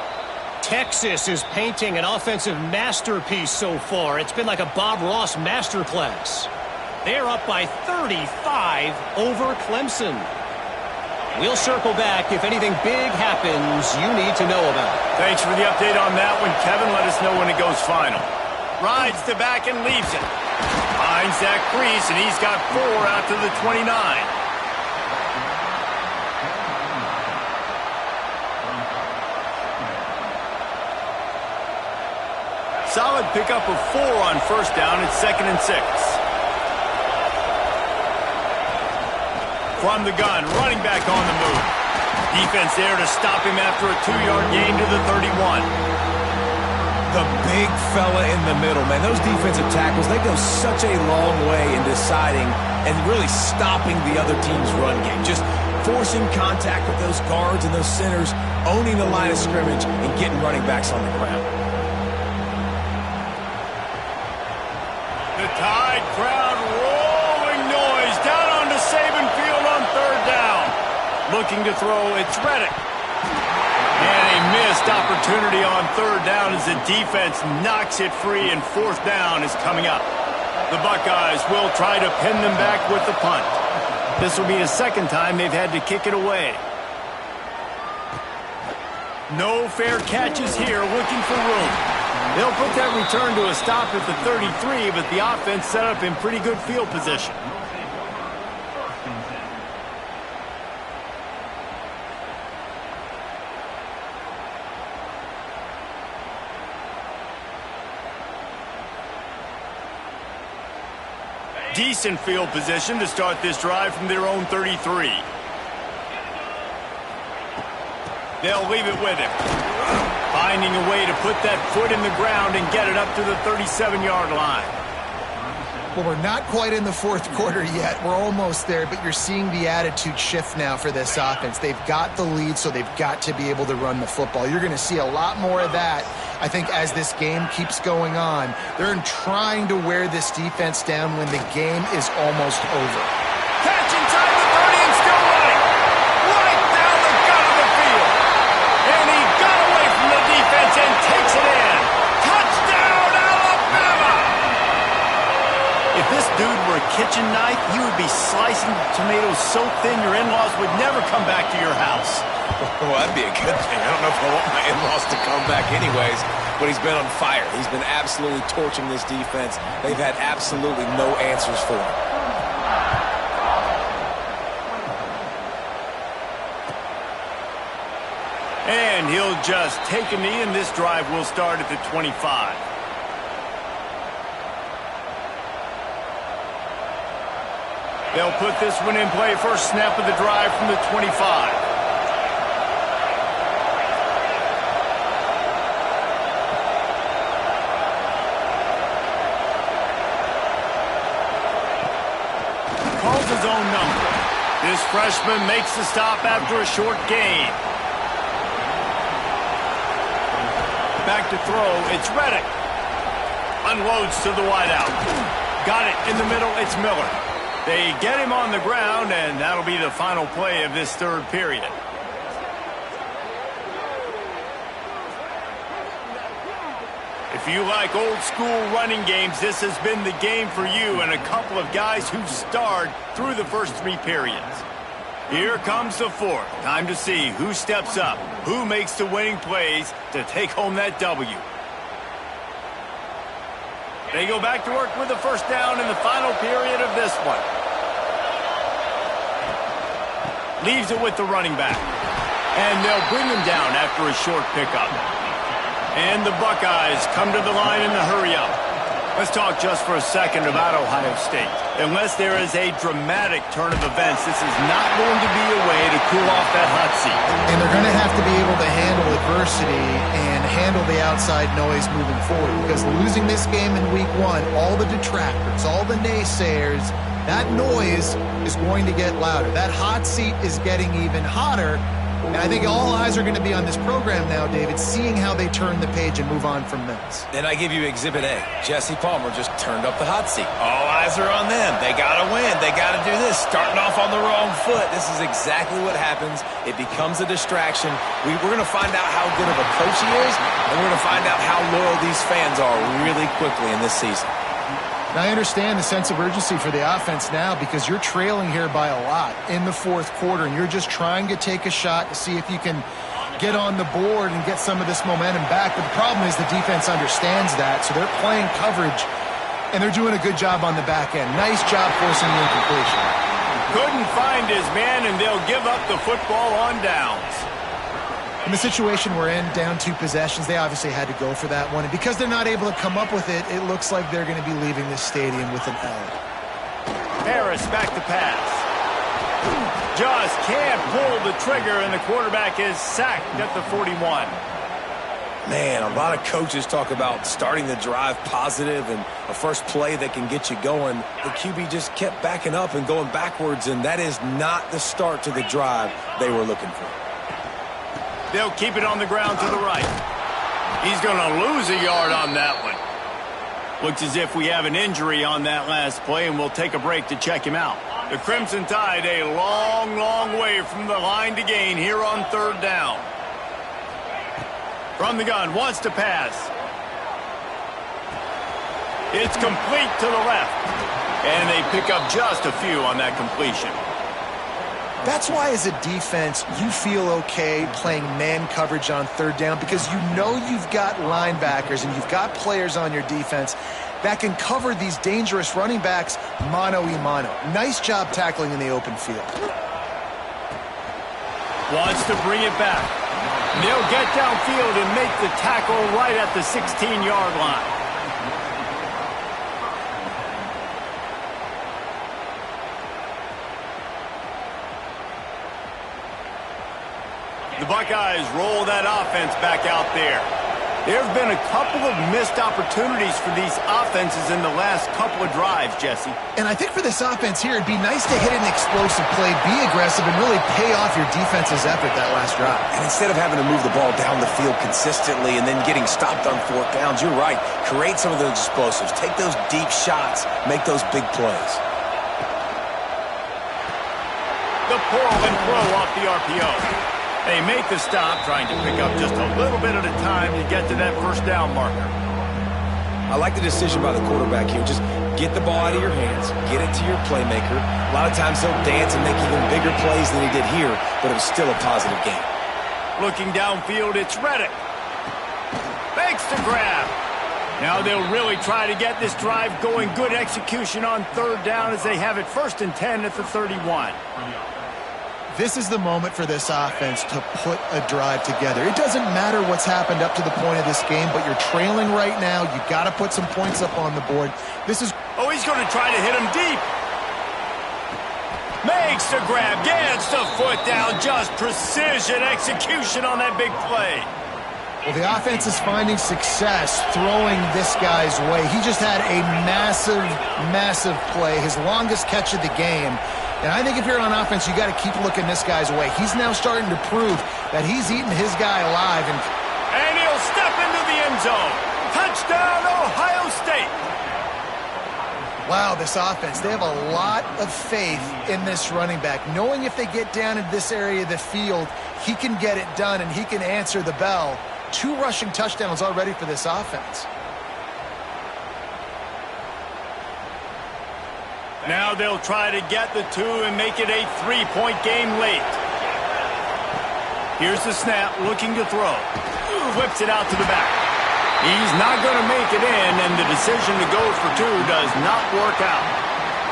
D: Texas is painting an offensive masterpiece so far. It's been like a Bob Ross masterclass. They're up by 35 over Clemson. We'll circle back if anything big happens you need to know about.
A: Thanks for the update on that one, Kevin. Let us know when it goes final. Rides the back and leaves it. Finds that crease, and he's got 4 out to the 29. Solid pickup of 4 on 1st down. It's 2nd and 6. From the gun, running back on the move. Defense there to stop him after a 2-yard gain to the 31.
B: The big fella in the middle, man. Those defensive tackles, they go such a long way in deciding and really stopping the other team's run game. Just forcing contact with those guards and those centers, owning the line of scrimmage, and getting running backs on the ground.
A: The Tide crowd rolling noise down onto Saban Field on 3rd down. Looking to throw, it's Reddick. And a missed opportunity on 3rd down as the defense knocks it free, and 4th down is coming up. The Buckeyes will try to pin them back with the punt. This will be the 2nd time they've had to kick it away. No fair catches here, looking for room. They'll put that return to a stop at the 33, but the offense set up in pretty good field position. Decent field position to start this drive from their own 33. They'll leave it with him. Finding a way to put that foot in the ground and get it up to the 37-yard line.
C: Well, we're not quite in the 4th quarter yet. We're almost there, but you're seeing the attitude shift now for this offense. They've got the lead, so they've got to be able to run the football. You're going to see a lot more of that, I think, as this game keeps going on. They're trying to wear this defense down when the game is almost over.
A: Catch inside the 30 and still running. Right down the gut of the field. And he got away from the defense and takes it in. Touchdown, Alabama! If this dude were a kitchen knife, he would be slicing tomatoes so thin your in-laws would never come back to your house.
B: Well, that'd be a good thing. I don't know if I want my in-laws to come back anyways, but he's been on fire. He's been absolutely torching this defense. They've had absolutely no answers for him.
A: And he'll just take a knee, and this drive will start at the 25. They'll put this one in play. First snap of the drive from the 25. Calls his own number. This freshman makes the stop after a short gain. Back to throw. It's Reddick. Unloads to the wideout. Got it in the middle. It's Miller. They get him on the ground, and that'll be the final play of this 3rd period. If you like old-school running games, this has been the game for you and a couple of guys who starred through the first 3 periods. Here comes the fourth. Time to see who steps up, who makes the winning plays to take home that W. They go back to work with the first down in the final period of this one. Leaves it with the running back. And they'll bring him down after a short pickup. And the Buckeyes come to the line in the hurry-up. Let's talk just for a second about Ohio State. Unless there is a dramatic turn of events, this is not going to be a way to cool off that hot seat.
C: And they're going to have to be able to handle adversity and handle the outside noise moving forward, because losing this game in week 1, all the detractors, all the naysayers, that noise is going to get louder. That hot seat is getting even hotter. And I think all eyes are going to be on this program now, David, seeing how they turn the page and move on from this.
B: And I give you Exhibit A. Jesse Palmer just turned up the hot seat. All eyes are on them. They got to win. They got to do this. Starting off on the wrong foot. This is exactly what happens. It becomes a distraction. We're going to find out how good of a coach he is, and we're going to find out how loyal these fans are really quickly in this season.
C: Now, I understand the sense of urgency for the offense now, because you're trailing here by a lot in the fourth quarter, and you're just trying to take a shot to see if you can get on the board and get some of this momentum back. But the problem is the defense understands that, so they're playing coverage, and they're doing a good job on the back end. Nice job forcing the incompletion.
A: Couldn't find his man, and they'll give up the football on downs.
C: In the situation we're in, down 2 possessions, they obviously had to go for that one. And because they're not able to come up with it, it looks like they're going to be leaving this stadium with an L.
A: Harris back to pass. Just can't pull the trigger, and the quarterback is sacked at the 41.
B: Man, a lot of coaches talk about starting the drive positive and a first play that can get you going. The QB just kept backing up and going backwards, and that is not the start to the drive they were looking for.
A: They'll keep it on the ground to the right. He's going to lose a yard on that one. Looks as if we have an injury on that last play, and we'll take a break to check him out. The Crimson Tide a long, long way from the line to gain here on third down. From the gun, wants to pass. It's complete to the left. And they pick up just a few on that completion.
C: That's why, as a defense, you feel okay playing man coverage on third down, because you know you've got linebackers and you've got players on your defense that can cover these dangerous running backs mano-a-mano. Nice job tackling in the open field.
A: Wants to bring it back. They'll get downfield and make the tackle right at the 16-yard line. The Buckeyes roll that offense back out there. There have been a couple of missed opportunities for these offenses in the last couple of drives, Jesse.
C: And I think for this offense here, it'd be nice to hit an explosive play, be aggressive, and really pay off your defense's effort that last drive.
B: And instead of having to move the ball down the field consistently and then getting stopped on fourth downs, you're right. Create some of those explosives. Take those deep shots. Make those big plays.
A: The pull and throw off the RPO. They make the stop, trying to pick up just a little bit at a time to get to that first down marker.
B: I like the decision by the quarterback here. Just get the ball out of your hands, get it to your playmaker. A lot of times he'll dance and make even bigger plays than he did here, but it was still a positive game.
A: Looking downfield, it's Reddick. Makes the grab. Now they'll really try to get this drive going. Good execution on third down as they have it 1st and 10 at the 31.
C: This is the moment for this offense to put a drive together. It doesn't matter what's happened up to the point of this game, but you're trailing right now. You got to put some points up on the board. This is...
A: Oh, he's going to try to hit him deep. Makes the grab, gets the foot down. Just precision execution on that big play.
C: Well, the offense is finding success throwing this guy's way. He just had a massive, massive play, his longest catch of the game. And I think if you're on offense, you got to keep looking this guy's way. He's now starting to prove that he's eating his guy alive. And
A: he'll step into the end zone. Touchdown, Ohio State.
C: Wow, this offense, they have a lot of faith in this running back, knowing if they get down in this area of the field, he can get it done and he can answer the bell. 2 rushing touchdowns already for this offense.
A: Now they'll try to get the two and make it a three-point game late. Here's the snap, looking to throw. Whips it out to the back. He's not going to make it in, and the decision to go for two does not work out.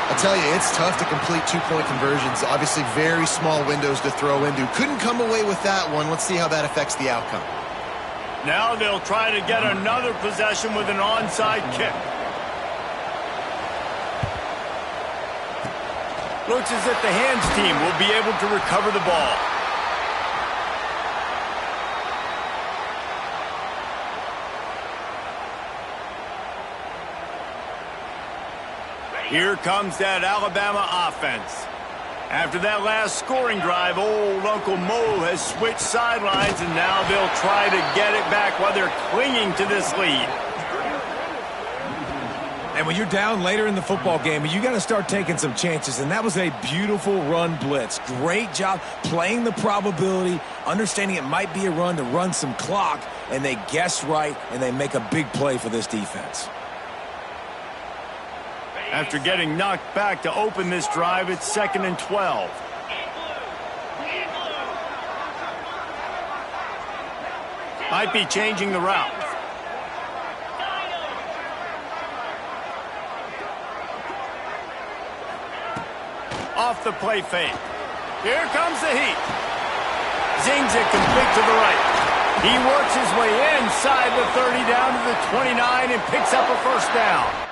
C: I'll tell you, it's tough to complete two-point conversions. Obviously, very small windows to throw into. Couldn't come away with that one. Let's see how that affects the outcome.
A: Now they'll try to get another possession with an onside kick. Looks as if the hands team will be able to recover the ball. Here comes that Alabama offense. After that last scoring drive, old Uncle Mo has switched sidelines, and now they'll try to get it back while they're clinging to this lead.
B: And when you're down later in the football game, you got to start taking some chances, and that was a beautiful run blitz. Great job playing the probability, understanding it might be a run to run some clock, and they guess right, and they make a big play for this defense.
A: After getting knocked back to open this drive, it's 2nd and 12. Might be changing the route. Off the play fake. Here comes the heat. Zings it complete to the right. He works his way inside the 30 down to the 29 and picks up a first down.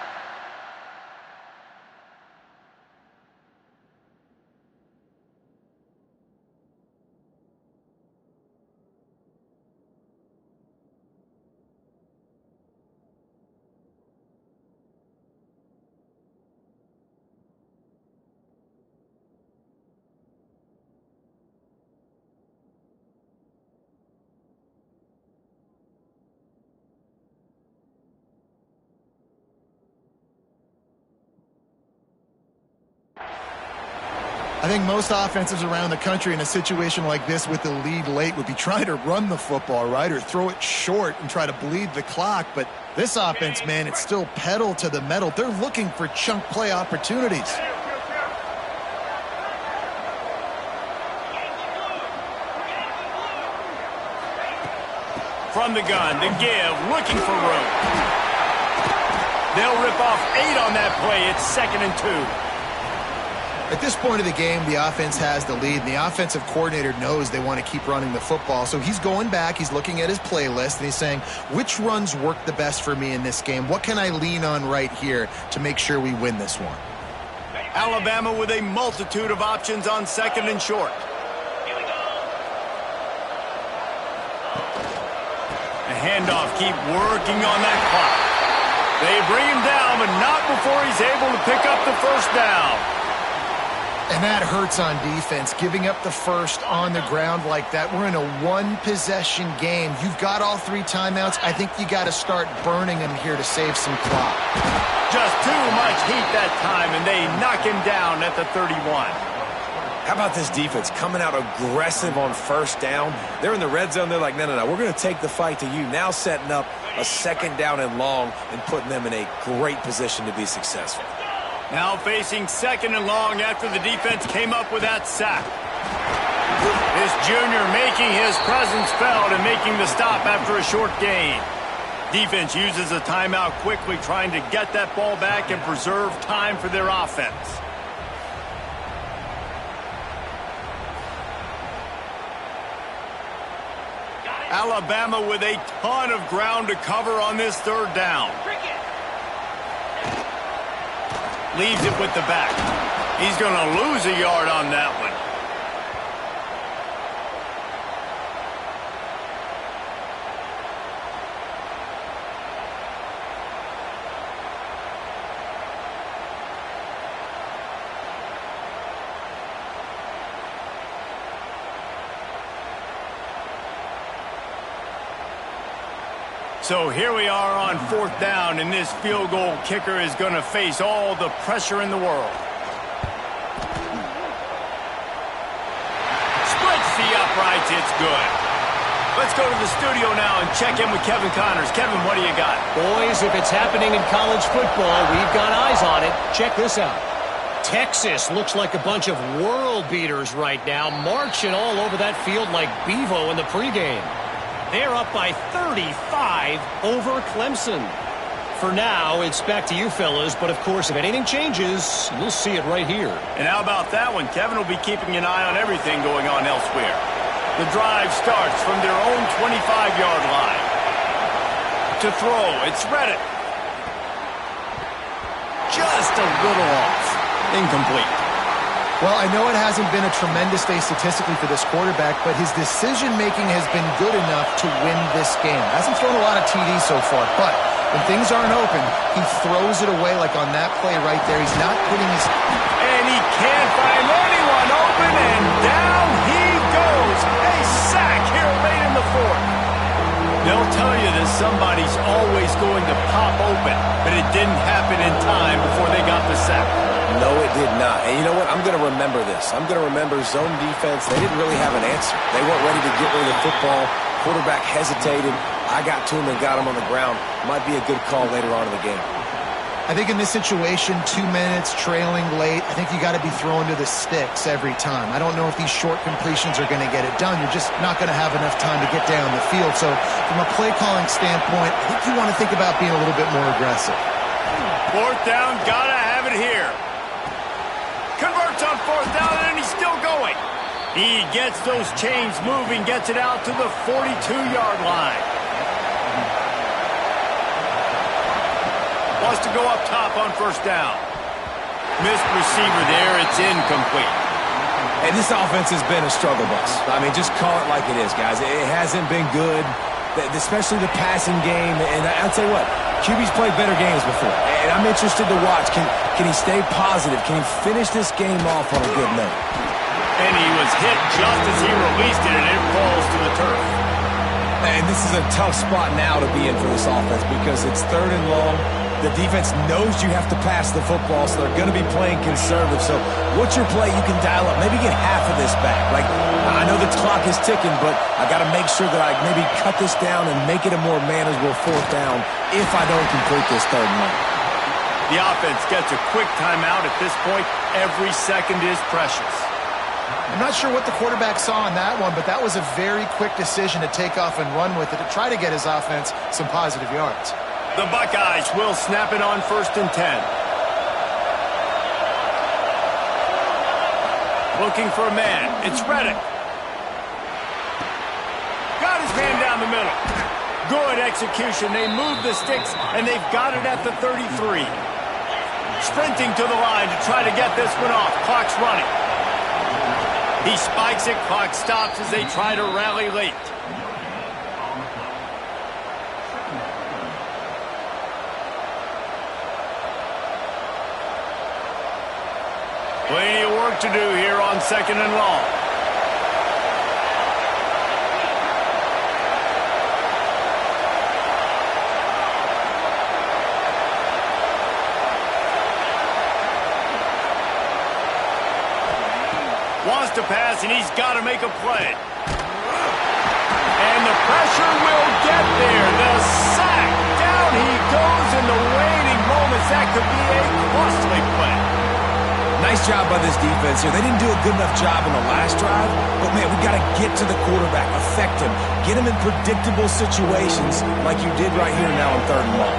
C: I think most offenses around the country in a situation like this with the lead late would be trying to run the football, right, or throw it short and try to bleed the clock. But this offense, man, it's still pedal to the metal. They're looking for chunk play opportunities.
A: From the gun, the give, looking for room. They'll rip off 8 on that play. It's 2nd and 2.
C: At this point of the game, the offense has the lead, and the offensive coordinator knows they want to keep running the football. So he's going back, he's looking at his playlist, and he's saying, which runs work the best for me in this game? What can I lean on right here to make sure we win this one?
A: Alabama with a multitude of options on 2nd and short. A handoff, keep working on that clock. They bring him down, but not before he's able to pick up the first down.
C: And that hurts on defense, giving up the first on the ground like that. We're in a one-possession game. You've got all 3 timeouts. I think you got to start burning them here to save some clock.
A: Just too much heat that time, and they knock him down at the 31.
B: How about this defense coming out aggressive on first down? They're in the red zone. They're like, no, we're going to take the fight to you. Now setting up a 2nd down and long and putting them in a great position to be successful.
A: Now facing 2nd and long after the defense came up with that sack. This junior making his presence felt and making the stop after a short gain. Defense uses a timeout quickly, trying to get that ball back and preserve time for their offense. Alabama with a ton of ground to cover on this 3rd down. Leaves it with the back. He's going to lose a yard on that one. So here we are on 4th down, and this field goal kicker is going to face all the pressure in the world. Splits the uprights. It's good. Let's go to the studio now and check in with Kevin Connors. Kevin, what do you got?
D: Boys, if it's happening in college football, we've got eyes on it. Check this out. Texas looks like a bunch of world beaters right now, marching all over that field like Bevo in the pregame. They're up by 35 over Clemson. For now, it's back to you fellas, but of course, if anything changes, you'll see it right here.
A: And how about that one? Kevin will be keeping an eye on everything going on elsewhere. The drive starts from their own 25-yard line. To throw, it's Reddick. Just a little off. Incomplete.
C: Well, I know it hasn't been a tremendous day statistically for this quarterback, but his decision-making has been good enough to win this game. Hasn't thrown a lot of TDs so far, but when things aren't open, he throws it away like on that play right there. He's not putting his...
A: And he can't find anyone open, and down he goes. A sack here late in the fourth. They'll tell you that somebody's always going to pop open, but it didn't happen in time before they got the sack.
B: No, it did not. And you know what? I'm going to remember this. I'm going to remember zone defense. They didn't really have an answer. They weren't ready to get rid of the football. Quarterback hesitated. I got to him and got him on the ground. Might be a good call later on in the game.
C: I think in this situation, 2 minutes, trailing late, I think you got to be throwing to the sticks every time. I don't know if these short completions are going to get it done. You're just not going to have enough time to get down the field. So from a play calling standpoint, I think you want to think about being a little bit more aggressive.
A: Fourth down, gotta have it here. Converts on fourth down, and he's still going. He gets those chains moving, gets it out to the 42-yard line. Wants to go up top on first down. Missed receiver there, it's incomplete.
B: And this offense has been a struggle bus. I mean, just call it like it is, guys. It hasn't been good, especially the passing game. And I'll tell you what, QB's played better games before. And I'm interested to watch. Can he stay positive? Can he finish this game off on a good note?
A: And he was hit just as he released it, and it falls to the turf.
B: And this is a tough spot now to be in for this offense because it's third and long. The defense knows you have to pass the football, so they're going to be playing conservative. So what's your play you can dial up? Maybe get half of this back. Like, I know the clock is ticking, but I got to make sure that I maybe cut this down and make it a more manageable fourth down if I don't complete this third and long.
A: The offense gets a quick timeout at this point. Every second is precious.
C: I'm not sure what the quarterback saw on that one, but that was a very quick decision to take off and run with it to try to get his offense some positive yards.
A: The Buckeyes will snap it on 1st and 10. Looking for a man. It's Reddick. Got his man down the middle. Good execution. They move the sticks, and they've got it at the 33. Sprinting to the line to try to get this one off. Clock's running. He spikes it. Clock stops as they try to rally late. Plenty of work to do here on 2nd and long. Wants to pass, and he's got to make a play. And the pressure will get there. The sack. Down he goes in the waning moments. That could be a costly play.
B: Nice job by this defense here. They didn't do a good enough job in the last drive, but, man, we got to get to the quarterback, affect him, get him in predictable situations like you did right here now on 3rd and long.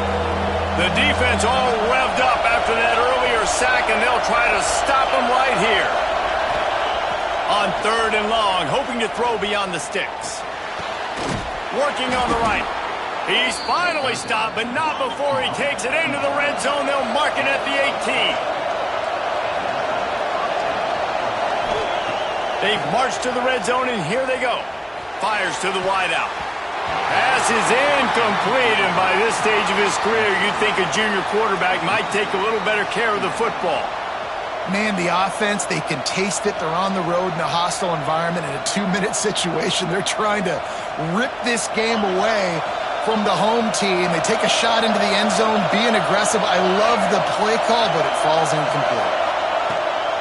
A: The defense all revved up after that earlier sack, and they'll try to stop him right here. On 3rd and long, hoping to throw beyond the sticks. Working on the right. He's finally stopped, but not before he takes it into the red zone. They'll mark it at the 18. They've marched to the red zone, and here they go. Fires to the wideout. Pass is incomplete, and by this stage of his career, you'd think a junior quarterback might take a little better care of the football.
C: Man, the offense, they can taste it. They're on the road in a hostile environment in a 2-minute situation. They're trying to rip this game away from the home team. They take a shot into the end zone, being aggressive. I love the play call, but it falls incomplete.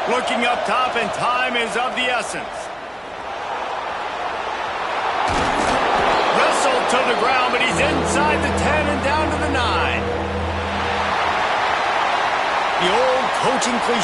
A: Looking up top, and time is of the essence. Wrestled to the ground, but he's inside the 10 and down to the 9. The old coaching cliche.